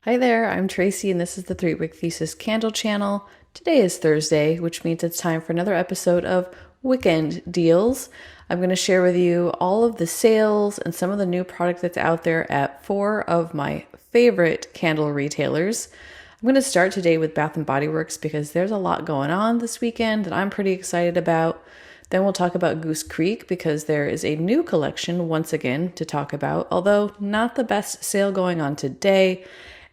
Hi there, I'm Tracy and this is the 3-Wick Thesis Candle channel. Today is Thursday, which means it's time for another episode of Wick-End Deals. I'm going to share with you all of the sales and some of the new product that's out there at 4 of my favorite candle retailers. I'm going to start today with Bath & Body Works because there's a lot going on this weekend that I'm pretty excited about. Then we'll talk about Goose Creek because there is a new collection once again to talk about, although not the best sale going on today.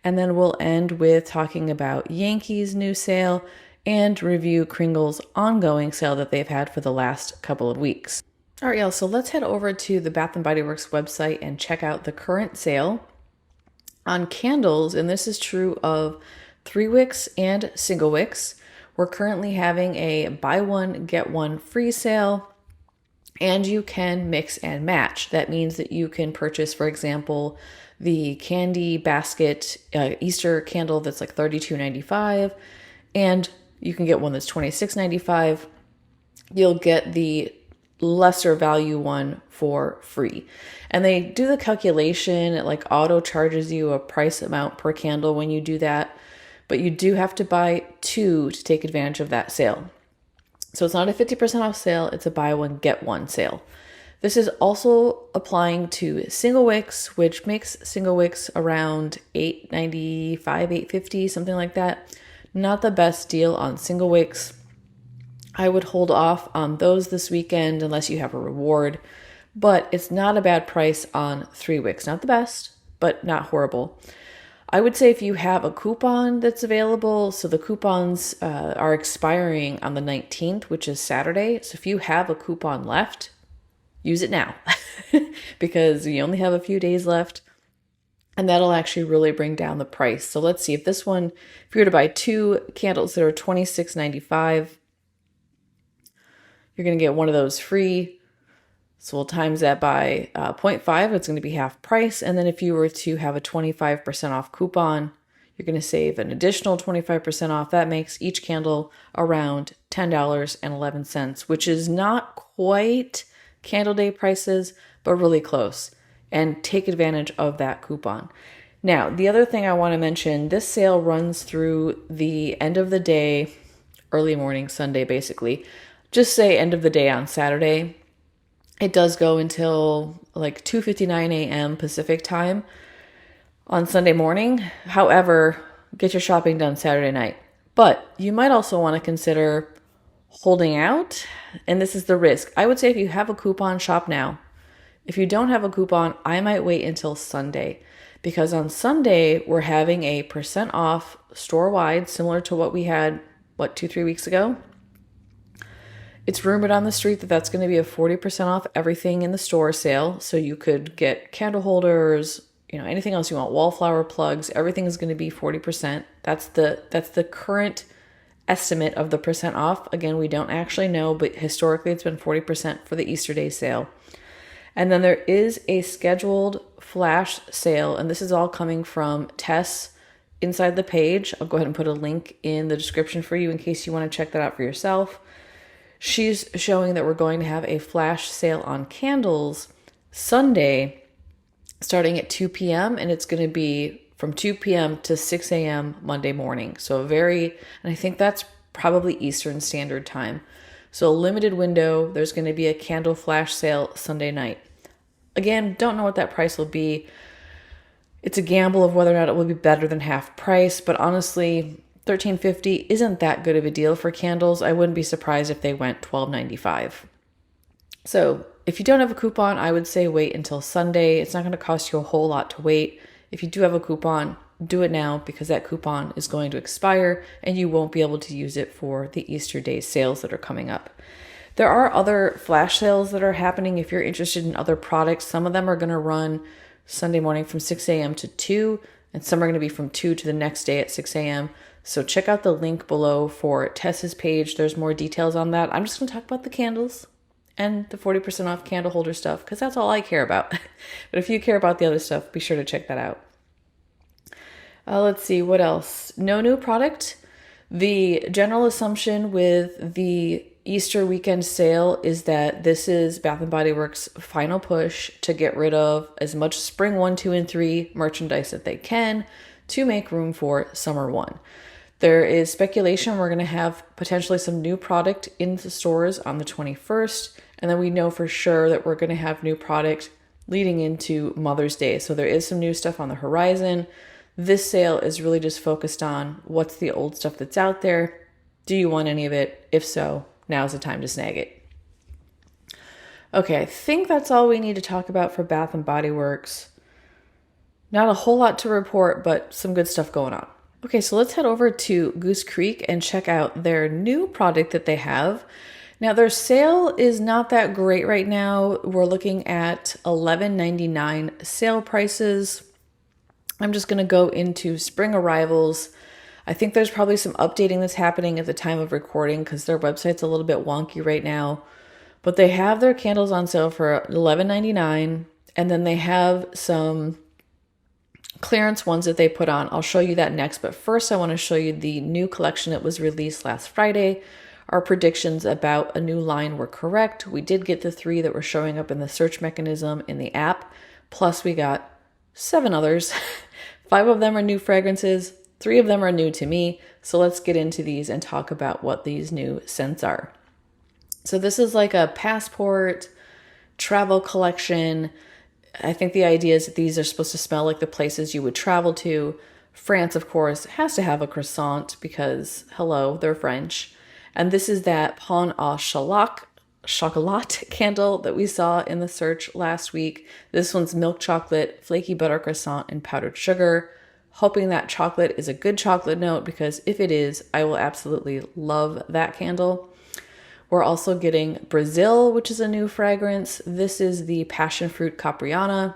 And then we'll end with talking about Yankee's new sale and review Kringle's ongoing sale that they've had for the last couple of weeks. All right, y'all, so let's head over to the Bath & Body Works website and check out the current sale on candles. And this is true of 3-wicks and single wicks. We're currently having a buy one, get one free sale. And you can mix and match. That means that you can purchase, for example, the candy basket Easter candle that's like $32.95, and you can get one that's $26.95. You'll get the lesser value one for free. And they do the calculation, it like auto charges you a price amount per candle when you do that, but you do have to buy 2 to take advantage of that sale. So it's not a 50% off sale, it's a buy one, get one sale. This is also applying to single wicks, which makes single wicks around $8.95, $8.50, something like that. Not the best deal on single wicks. I would hold off on those this weekend unless you have a reward, but it's not a bad price on 3-wicks. Not the best, but not horrible. I would say if you have a coupon that's available, so the coupons are expiring on the 19th, which is Saturday. So if you have a coupon left, use it now because you only have a few days left and that'll actually really bring down the price. So let's see if this one, if you were to buy 2 candles that are $26.95, you're going to get one of those free. So we'll times that by 0.5, it's going to be half price. And then if you were to have a 25% off coupon, you're going to save an additional 25% off. That makes each candle around $10.11, which is not quite candle day prices, but really close, and take advantage of that coupon. Now, the other thing I want to mention, this sale runs through the end of the day, early morning, Sunday, basically. Just say end of the day on Saturday. It does go until like 2:59 a.m. Pacific time on Sunday morning. However, get your shopping done Saturday night. But you might also want to consider holding out, and this is the risk. I would say if you have a coupon, shop now. If you don't have a coupon, I might wait until Sunday, because on Sunday we're having a % off store-wide, similar to what we had, 2-3 weeks ago. It's rumored on the street that that's going to be a 40% off everything in the store sale. So you could get candle holders, anything else you want, wallflower plugs, everything is going to be 40%. That's the current estimate of the % off. Again, we don't actually know, but historically it's been 40% for the Easter Day sale. And then there is a scheduled flash sale, and this is all coming from Tess inside the page. I'll go ahead and put a link in the description for you in case you want to check that out for yourself. She's showing that we're going to have a flash sale on candles Sunday starting at 2 p.m. and it's going to be from 2 p.m. to 6 a.m. Monday morning. So and I think that's probably Eastern Standard Time. So a limited window, there's going to be a candle flash sale Sunday night. Again, don't know what that price will be. It's a gamble of whether or not it will be better than half price, but honestly, $13.50 isn't that good of a deal for candles. I wouldn't be surprised if they went $12.95. So if you don't have a coupon, I would say wait until Sunday. It's not going to cost you a whole lot to wait. If you do have a coupon, do it now because that coupon is going to expire and you won't be able to use it for the Easter Day sales that are coming up. There are other flash sales that are happening if you're interested in other products. Some of them are going to run Sunday morning from 6 a.m. to 2, and some are going to be from 2 to the next day at 6 a.m. So check out the link below for Tess's page. There's more details on that. I'm just going to talk about the candles and the 40% off candle holder stuff because that's all I care about. But if you care about the other stuff, be sure to check that out. Let's see, what else? No new product. The general assumption with the Easter weekend sale is that this is Bath & Body Works' final push to get rid of as much spring 1, 2, and 3 merchandise that they can to make room for summer one. There is speculation we're going to have potentially some new product in the stores on the 21st, and then we know for sure that we're going to have new product leading into Mother's Day. So there is some new stuff on the horizon. This sale is really just focused on what's the old stuff that's out there. Do you want any of it? If so, now's the time to snag it. Okay, I think that's all we need to talk about for Bath & Body Works. Not a whole lot to report, but some good stuff going on. Okay, so let's head over to Goose Creek and check out their new product that they have. Now, their sale is not that great right now. We're looking at $11.99 sale prices. I'm just going to go into spring arrivals. I think there's probably some updating that's happening at the time of recording because their website's a little bit wonky right now. But they have their candles on sale for $11.99, and then they have some clearance ones that they put on. I'll show you that next, but first I want to show you the new collection that was released last Friday. Our predictions about a new line were correct. We did get the 3 that were showing up in the search mechanism in the app, plus we got 7 others. 5 of them are new fragrances, 3 of them are new to me. So let's get into these and talk about what these new scents are. So this is like a passport travel collection. I think the idea is that these are supposed to smell like the places you would travel to. France, of course, has to have a croissant because, hello, they're French. And this is that Pain au chocolat candle that we saw in the search last week. This one's milk chocolate, flaky butter croissant, and powdered sugar. Hoping that chocolate is a good chocolate note because if it is, I will absolutely love that candle. We're also getting Brazil, which is a new fragrance. This is the passion fruit Capriana.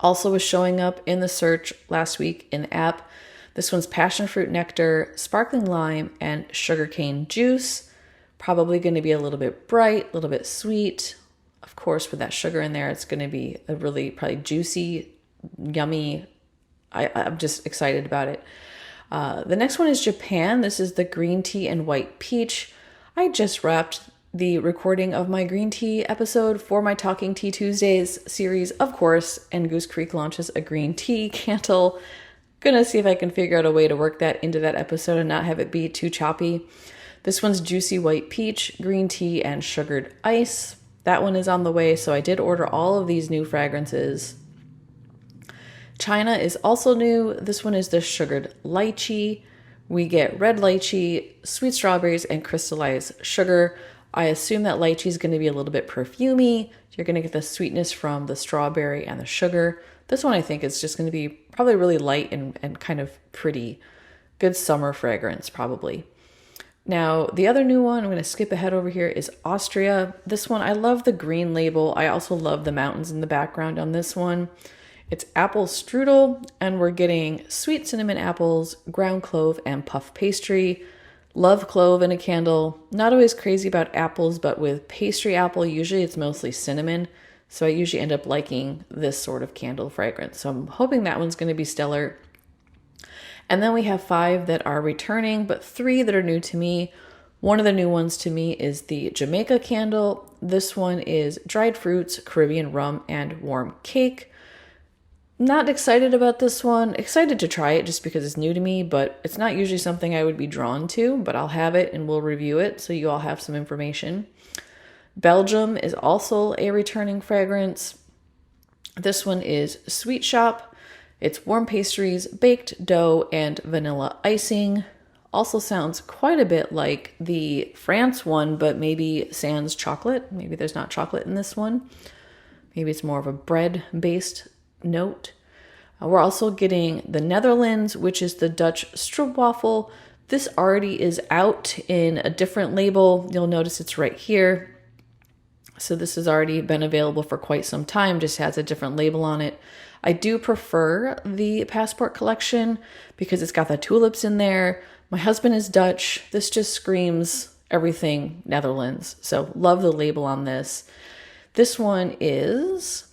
Also was showing up in the search last week in the app. This one's passion fruit nectar, sparkling lime, and sugarcane juice. Probably going to be a little bit bright, a little bit sweet. Of course, with that sugar in there, it's going to be a really probably juicy, yummy. I'm just excited about it. The next one is Japan. This is the green tea and white peach. I just wrapped the recording of my green tea episode for my Talking Tea Tuesdays series, of course, and Goose Creek launches a green tea candle. Gonna see if I can figure out a way to work that into that episode and not have it be too choppy. This one's juicy white peach, green tea, and sugared ice. That one is on the way, so I did order all of these new fragrances. China is also new. This one is the sugared lychee. We get red lychee, sweet strawberries, and crystallized sugar. I assume that lychee is going to be a little bit perfumey. You're going to get the sweetness from the strawberry and the sugar. This one I think is just going to be probably really light and kind of pretty. Good summer fragrance, probably. Now, the other new one, I'm going to skip ahead over here, is Austria. This one, I love the green label. I also love the mountains in the background on this one. It's apple strudel, and we're getting sweet cinnamon apples, ground clove, and puff pastry. Love clove in a candle. Not always crazy about apples, but with pastry apple, usually it's mostly cinnamon. So I usually end up liking this sort of candle fragrance. So I'm hoping that one's going to be stellar. And then we have 5 that are returning, but 3 that are new to me. One of the new ones to me is the Jamaica candle. This one is dried fruits, Caribbean rum, and warm cake. Not excited about this one. Excited to try it just because it's new to me, but it's not usually something I would be drawn to, but I'll have it and we'll review it so you all have some information. Belgium is also a returning fragrance. This one is Sweet Shop. It's warm pastries, baked dough, and vanilla icing. Also sounds quite a bit like the France one, but maybe sans chocolate. Maybe there's not chocolate in this one. Maybe it's more of a bread-based note. We're also getting the Netherlands, which is the Dutch stroopwafel. This already is out in a different label. You'll notice it's right here. So this has already been available for quite some time, just has a different label on it. I do prefer the Passport collection because it's got the tulips in there. My husband is Dutch. This just screams everything Netherlands. So love the label on this. This one is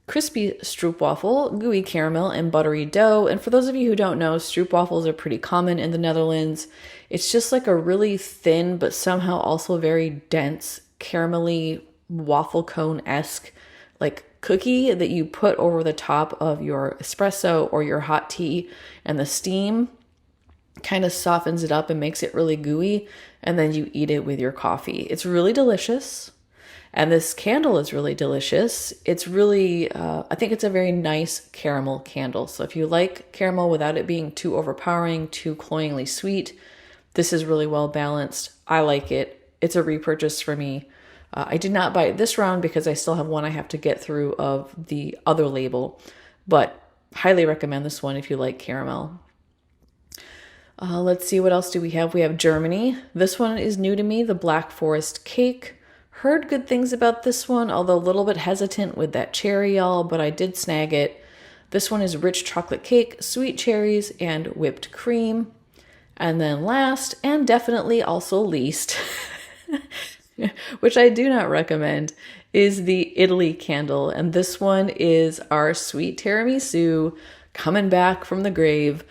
crispy stroopwafel, gooey caramel, and buttery dough. And for those of you who don't know, stroopwafels are pretty common in the Netherlands. It's just like a really thin, but somehow also very dense, caramelly, waffle cone-esque, like cookie that you put over the top of your espresso or your hot tea, and the steam kind of softens it up and makes it really gooey, and then you eat it with your coffee. It's really delicious. And this candle is really delicious. It's really, I think it's a very nice caramel candle. So if you like caramel without it being too overpowering, too cloyingly sweet, this is really well balanced. I like it. It's a repurchase for me. I did not buy it this round because I still have one I have to get through of the other label, but highly recommend this one if you like caramel. Let's see, what else do we have? We have Germany. This one is new to me, the Black Forest Cake. Heard good things about this one, although a little bit hesitant with that cherry, y'all, but I did snag it. This one is rich chocolate cake, sweet cherries, and whipped cream. And then last, and definitely also least, which I do not recommend, is the Italy candle. And this one is our sweet tiramisu coming back from the grave.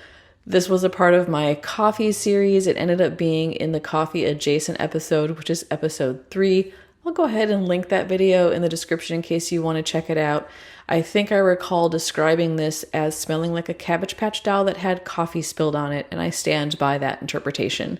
This was a part of my coffee series. It ended up being in the coffee adjacent episode, which is episode 3. I'll go ahead and link that video in the description in case you want to check it out. I think I recall describing this as smelling like a Cabbage Patch doll that had coffee spilled on it, and I stand by that interpretation.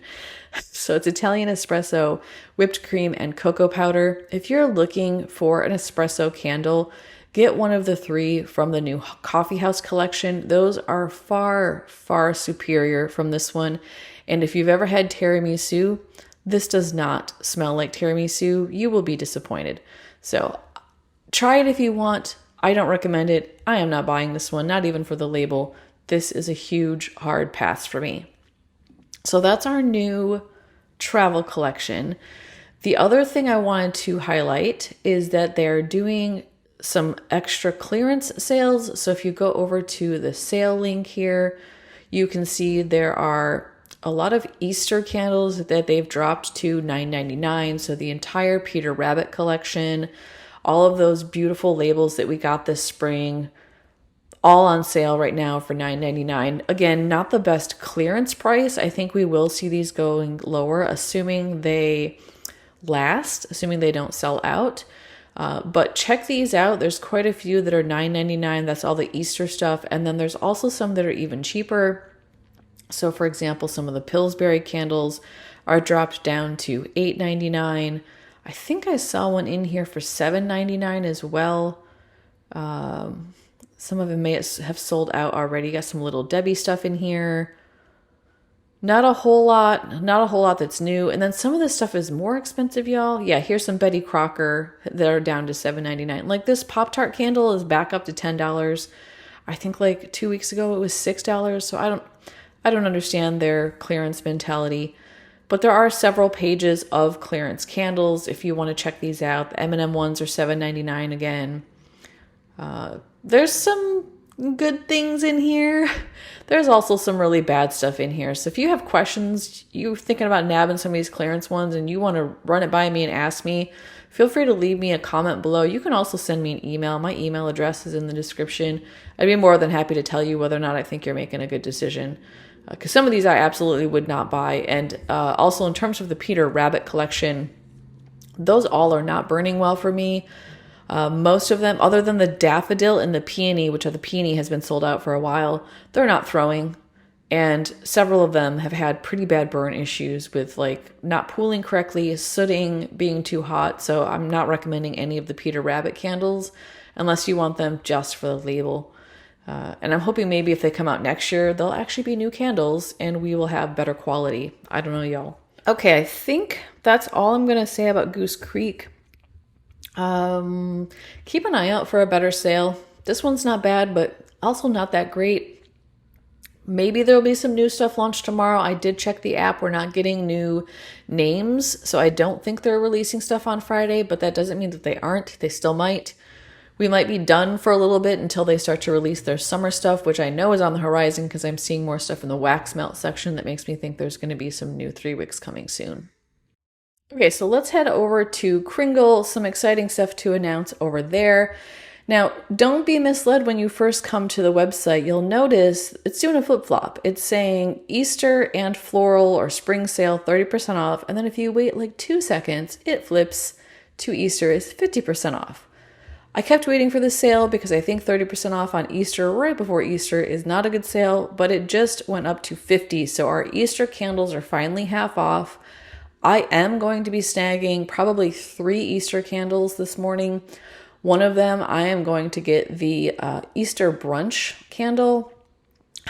So it's Italian espresso, whipped cream, and cocoa powder. If you're looking for an espresso candle, get one of the 3 from the new Coffee House collection. Those are far, far superior from this one. And if you've ever had tiramisu, this does not smell like tiramisu. You will be disappointed. So try it if you want. I don't recommend it. I am not buying this one, not even for the label. This is a huge, hard pass for me. So that's our new travel collection. The other thing I wanted to highlight is that they're doing some extra clearance sales. So if you go over to the sale link here, you can see there are a lot of Easter candles that they've dropped to $9.99. So the entire Peter Rabbit collection, all of those beautiful labels that we got this spring, all on sale right now for $9.99. Again, not the best clearance price. I think we will see these going lower, assuming they last, assuming they don't sell out. But check these out. There's quite a few that are $9.99. That's all the Easter stuff. And then there's also some that are even cheaper. So for example, some of the Pillsbury candles are dropped down to $8.99. I think I saw one in here for $7.99 as well. Some of them may have sold out already. Got some Little Debbie stuff in here. Not a whole lot that's new. And then some of this stuff is more expensive, y'all. Yeah, here's some Betty Crocker that are down to $7.99. Like this Pop-Tart candle is back up to $10. I think like 2 weeks ago it was $6. So I don't understand their clearance mentality. But there are several pages of clearance candles if you want to check these out. The M&M ones are $7.99 again. There's some good things in here. There's also some really bad stuff in here. So if you have questions, you're thinking about nabbing some of these clearance ones and you want to run it by me and ask me, feel free to leave me a comment below. You can also send me an email. My email address is in the description. I'd be more than happy to tell you whether or not I think you're making a good decision. Because some of these I absolutely would not buy. And also in terms of the Peter Rabbit collection, those all are not burning well for me. Most of them, other than the daffodil and the peony, which are the peony has been sold out for a while, they're not throwing. And several of them have had pretty bad burn issues with like not pooling correctly, sooting, being too hot. So I'm not recommending any of the Peter Rabbit candles unless you want them just for the label. And I'm hoping maybe if they come out next year, they'll actually be new candles and we will have better quality. I don't know, y'all. Okay, I think that's all I'm going to say about Goose Creek. Keep an eye out for a better sale. This one's not bad, but also not that great. Maybe there'll be some new stuff launched tomorrow. I did check the app. We're not getting new names, so I don't think they're releasing stuff on Friday, but that doesn't mean that they aren't. They still might. We might be done for a little bit until they start to release their summer stuff, which I know is on the horizon because I'm seeing more stuff in the wax melt section that makes me think there's going to be some new 3 wicks coming soon. Okay, so let's head over to Kringle. Some exciting stuff to announce over there. Now, don't be misled when you first come to the website. You'll notice it's doing a flip-flop. It's saying Easter and floral or spring sale 30% off. And then if you wait like 2 seconds, it flips to Easter is 50% off. I kept waiting for the sale because I think 30% off on Easter right before Easter is not a good sale, but it just went up to 50. So our Easter candles are finally half off. I am going to be snagging probably 3 Easter candles this morning. One of them, I am going to get the Easter brunch candle.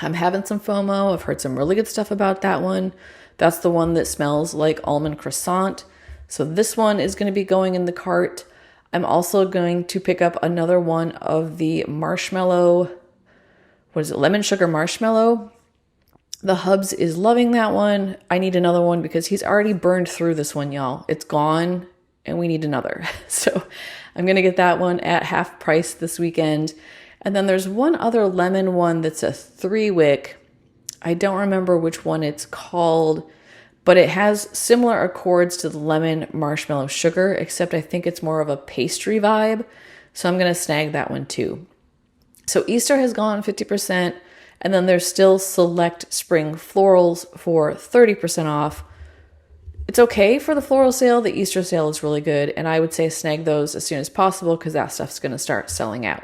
I'm having some FOMO. I've heard some really good stuff about that one. That's the one that smells like almond croissant. So this one is going to be going in the cart. I'm also going to pick up another one of the marshmallow, lemon sugar marshmallow. The Hubs is loving that one. I need another one because he's already burned through this one, y'all. It's gone and we need another. So I'm going to get that one at half price this weekend. And then there's one other lemon one that's a 3-wick. I don't remember which one it's called, but it has similar accords to the lemon marshmallow sugar, except I think it's more of a pastry vibe. So I'm going to snag that one too. So Easter has gone 50%, and then there's still Select Spring Florals for 30% off. It's okay for the floral sale. The Easter sale is really good, and I would say snag those as soon as possible because that stuff's going to start selling out.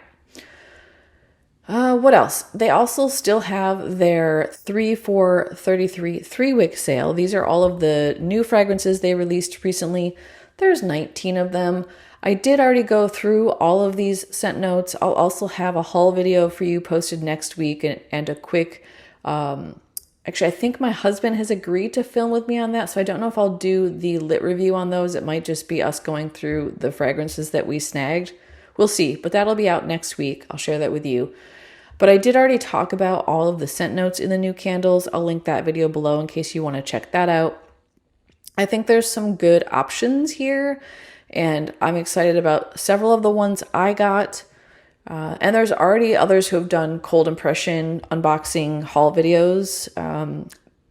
What else? They also still have their 3 for 33 3-wick sale. These are all of the new fragrances they released recently. There's 19 of them. I did already go through all of these scent notes. I'll also have a haul video for you posted next week and a quick, actually, I think my husband has agreed to film with me on that. So I don't know if I'll do the lit review on those. It might just be us going through the fragrances that we snagged. We'll see, but that'll be out next week. I'll share that with you. But I did already talk about all of the scent notes in the new candles. I'll link that video below in case you want to check that out. I think there's some good options here, and I'm excited about several of the ones I got. And there's already others who have done cold impression unboxing haul videos.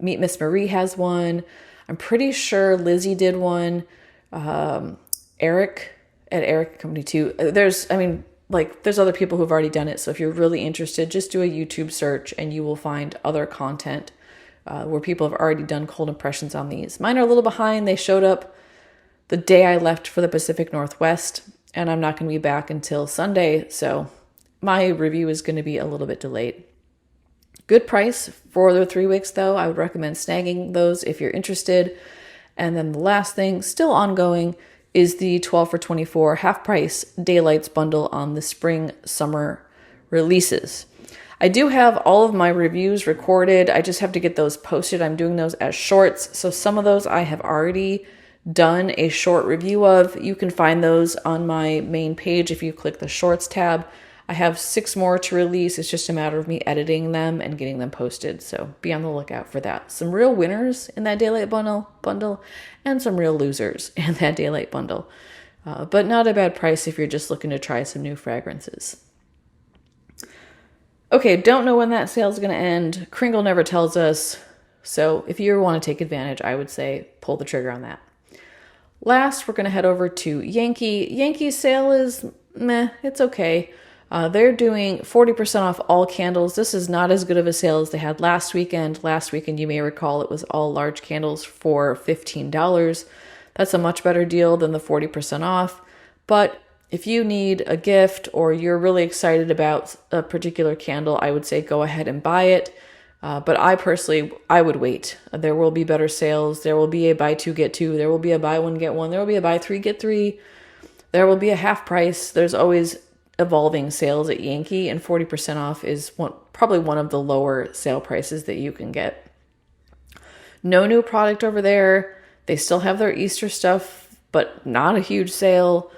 Meet Miss Marie has one. I'm pretty sure Lizzie did one. Eric at Eric Company too. There's other people who've already done it. So if you're really interested, just do a YouTube search and you will find other content where people have already done cold impressions on these. Mine are a little behind. They showed up the day I left for the Pacific Northwest, and I'm not going to be back until Sunday. So my review is going to be a little bit delayed. Good price for the 3 weeks though. I would recommend snagging those if you're interested. And then the last thing, still ongoing, is the 12 for 24 half price Daylights bundle on the spring summer releases. I do have all of my reviews recorded. I just have to get those posted. I'm doing those as shorts. So some of those I have already done a short review of. You can find those on my main page if you click the shorts tab. I have 6 more to release. It's just a matter of me editing them and getting them posted. So be on the lookout for that. Some real winners in that Daylight bundle and some real losers in that Daylight bundle. But not a bad price if you're just looking to try some new fragrances. Okay, don't know when that sale is going to end. Kringle never tells us. So if you want to take advantage, I would say pull the trigger on that. Last, we're going to head over to Yankee. Yankee's sale is meh, it's okay. They're doing 40% off all candles. This is not as good of a sale as they had last weekend. Last weekend, you may recall, it was all large candles for $15. That's a much better deal than the 40% off. But if you need a gift or you're really excited about a particular candle, I would say go ahead and buy it. But I would wait. There will be better sales. There will be a buy 2, get 2. There will be a buy 1, get 1. There will be a buy 3, get 3. There will be a half price. There's always evolving sales at Yankee, and 40% off is probably one of the lower sale prices that you can get. No new product over there. They still have their Easter stuff, but not a huge sale.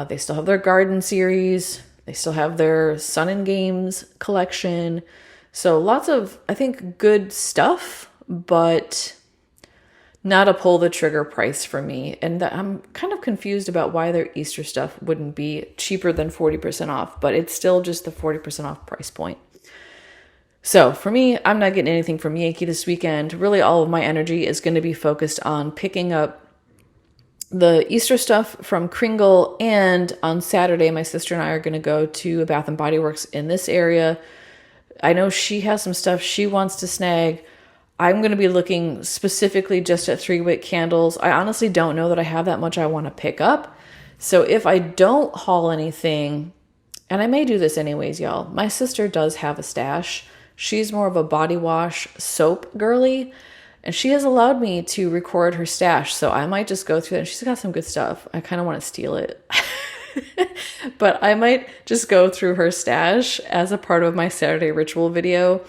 They still have their garden series. They still have their Sun and Games collection. So lots of, I think, good stuff, but not a pull the trigger price for me. And I'm kind of confused about why their Easter stuff wouldn't be cheaper than 40% off, but it's still just the 40% off price point. So for me, I'm not getting anything from Yankee this weekend. Really, all of my energy is going to be focused on picking up the Easter stuff from Kringle. And on Saturday, my sister and I are going to go to a Bath & Body Works in this area. I know she has some stuff she wants to snag. I'm going to be looking specifically just at 3-wick candles. I honestly don't know that I have that much I want to pick up. So if I don't haul anything, and I may do this anyways, y'all, my sister does have a stash. She's more of a body wash soap girly, and she has allowed me to record her stash. So I might just go through that. She's got some good stuff. I kind of want to steal it. But I might just go through her stash as a part of my Saturday ritual video.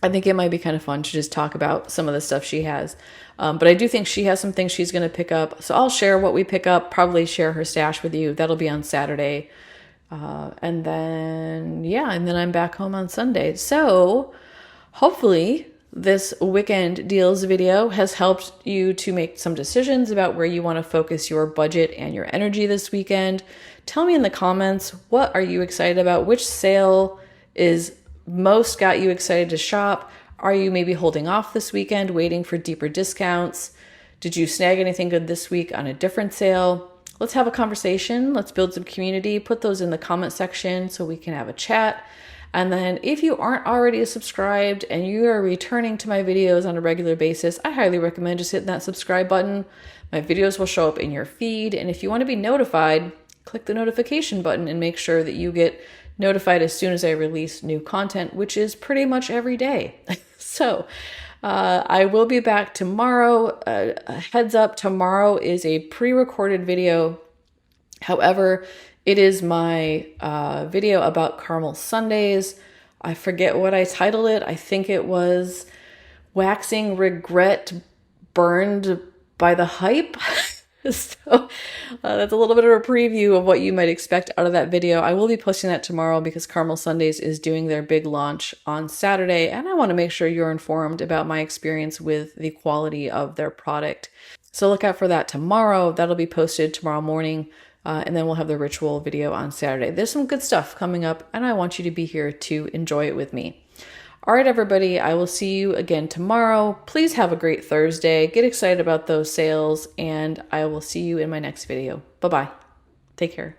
I think it might be kind of fun to just talk about some of the stuff she has. But I do think she has some things she's going to pick up. So I'll share what we pick up, probably share her stash with you. That'll be on Saturday. And then I'm back home on Sunday. So hopefully this Wick-End Deals video has helped you to make some decisions about where you want to focus your budget and your energy this weekend. Tell me in the comments, what are you excited about? Which sale is most got you excited to shop? Are you maybe holding off this weekend, waiting for deeper discounts? Did you snag anything good this week on a different sale? Let's have a conversation. Let's build some community. Put those in the comment section so we can have a chat. And then if you aren't already subscribed and you are returning to my videos on a regular basis, I highly recommend just hitting that subscribe button. My videos will show up in your feed. And if you want to be notified, click the notification button and make sure that you get notified as soon as I release new content, which is pretty much every day. So I will be back tomorrow. Heads up, tomorrow is a pre-recorded video. However, it is my video about caramel sundaes. I forget what I titled it. I think it was Waxing Regret Burned by the Hype. So that's a little bit of a preview of what you might expect out of that video. I will be posting that tomorrow because Caramel Sundaes is doing their big launch on Saturday, and I want to make sure you're informed about my experience with the quality of their product. So look out for that tomorrow. That'll be posted tomorrow morning, and then we'll have the ritual video on Saturday. There's some good stuff coming up, and I want you to be here to enjoy it with me. All right, everybody, I will see you again tomorrow. Please have a great Thursday. Get excited about those sales, and I will see you in my next video. Bye-bye. Take care.